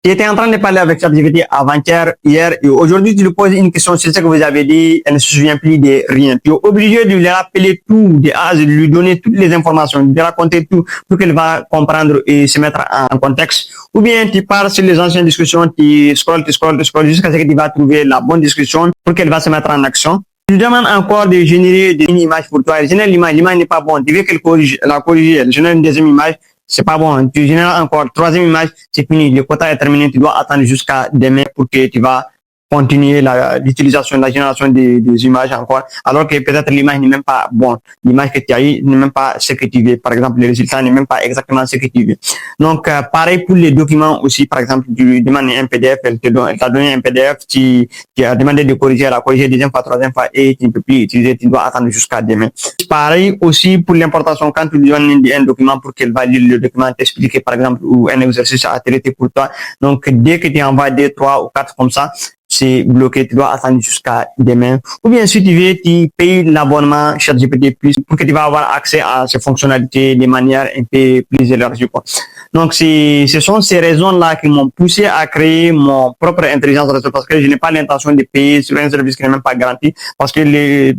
J'étais en train de parler avec ChatGPT avant-hier, hier, et aujourd'hui, tu lui poses une question sur ce que vous avez dit, elle ne se souvient plus de rien. Tu es obligé de lui rappeler tout, de lui donner toutes les informations, de raconter tout pour qu'elle va comprendre et se mettre en contexte. Ou bien tu pars sur les anciennes discussions, tu scrolles jusqu'à ce que tu vas trouver la bonne discussion pour qu'elle va se mettre en action. Tu lui demandes encore de générer une image pour toi. Elle génère l'image n'est pas bonne. Tu veux qu'elle la corrige, elle génère une deuxième image, c'est pas bon. Tu génères encore troisième image, c'est fini. Le quota est terminé. Tu dois attendre jusqu'à demain pour que tu vas continuer l'utilisation, la génération des images encore, alors que peut-être l'image n'est même pas bonne. L'image que tu as eue n'est même pas ce que tu veux. Par exemple, le résultat n'est même pas exactement ce que tu veux. Donc, pareil pour les documents aussi. Par exemple, tu demandes un PDF, elle t'a donné un PDF, tu as demandé de corriger, elle a corrigé deuxième fois, troisième fois, et tu ne peux plus utiliser, tu dois attendre jusqu'à demain. Pareil aussi pour l'importation, quand tu lui donnes un document pour qu'elle valide le document, t'expliquer par exemple, ou un exercice à traiter pour toi. Donc, dès que tu envoies 2, 3 ou 4 comme ça, c'est bloqué, tu dois attendre jusqu'à demain. Ou bien si tu veux, tu payes l'abonnement ChatGPT Plus pour que tu vas avoir accès à ces fonctionnalités de manière un peu plus élargie. Donc, ce sont ces raisons-là qui m'ont poussé à créer mon propre intelligence artificielle parce que je n'ai pas l'intention de payer sur un service qui n'est même pas garanti. Parce que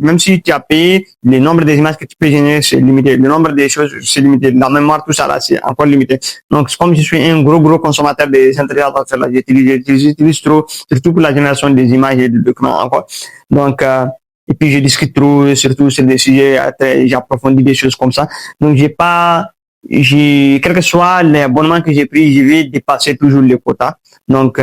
même si tu as payé, le nombre d'images que tu peux générer, c'est limité. Le nombre de choses, c'est limité. La mémoire, tout ça, là, c'est encore limité. Donc, comme je suis un gros consommateur des intelligences artificielles, j'utilise trop, surtout pour la génération des images et des documents encore. Donc, et puis je discute trop, surtout sur des sujets, j'approfondis des choses comme ça. Donc, quel que soit l'abonnement que j'ai pris, je vais dépasser toujours le quota. Donc,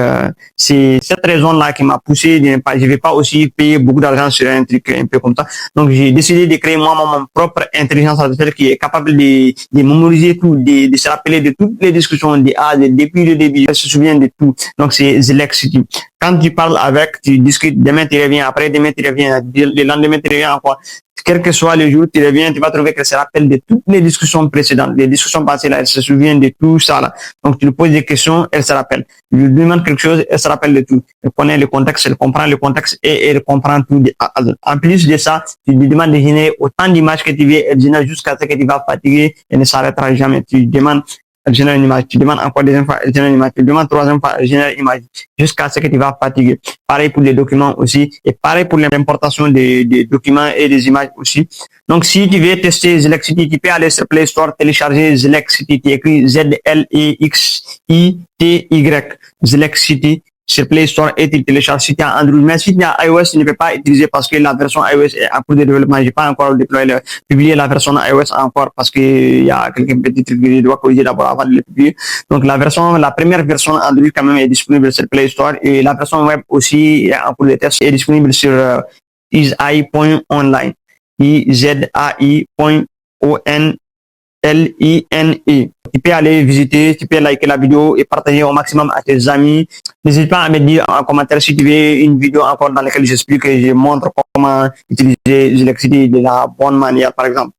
c'est cette raison-là qui m'a poussé je vais pas aussi payer beaucoup d'argent sur un truc un peu comme ça. Donc, j'ai décidé de créer moi mon propre intelligence artificielle qui est capable de mémoriser tout, de se rappeler de toutes les discussions depuis le début. Elle se souvient de tout. Donc, c'est Zelexity. Quand tu parles avec, tu discutes, demain tu reviens, après demain tu reviens, le lendemain tu reviens encore. Quel que soit le jour, tu reviens, tu vas trouver qu'elle se rappelle de toutes les discussions précédentes, les discussions passées là, elle se souvient de tout ça là. Donc tu lui poses des questions, elle se rappelle. Tu lui demandes quelque chose, elle se rappelle de tout. Elle connaît le contexte, elle comprend le contexte et elle comprend tout. En plus de ça, tu lui demandes de générer autant d'images que tu veux, elle génère jusqu'à ce que tu vas fatiguer, elle ne s'arrêtera jamais. Tu demandes, elle génère une image, tu demandes encore deuxième fois, elle génère une image, tu demandes troisième fois, elle génère une image, jusqu'à ce que tu vas fatiguer. Pareil pour les documents aussi, et pareil pour l'importation des documents et des images aussi. Donc, si tu veux tester Zelexity, tu peux aller sur Play Store, télécharger Zelexity, tu écris Zelexity, Zelexity, sur Play Store et tu télécharges si tu as Android. Mais si tu as iOS, tu ne peux pas utiliser parce que la version iOS est en cours de développement. J'ai pas encore publié la version iOS encore parce qu'il y a quelques petits trucs que je dois corriger d'abord avant de le publier. Donc la première version Android quand même est disponible sur Play Store et la version web aussi est en cours de test est disponible sur izai.online. izai.online. Tu peux aller visiter, tu peux liker la vidéo et partager au maximum à tes amis. N'hésite pas à me dire en commentaire si tu veux une vidéo encore dans laquelle j'explique et je montre comment utiliser Zelexity de la bonne manière, par exemple.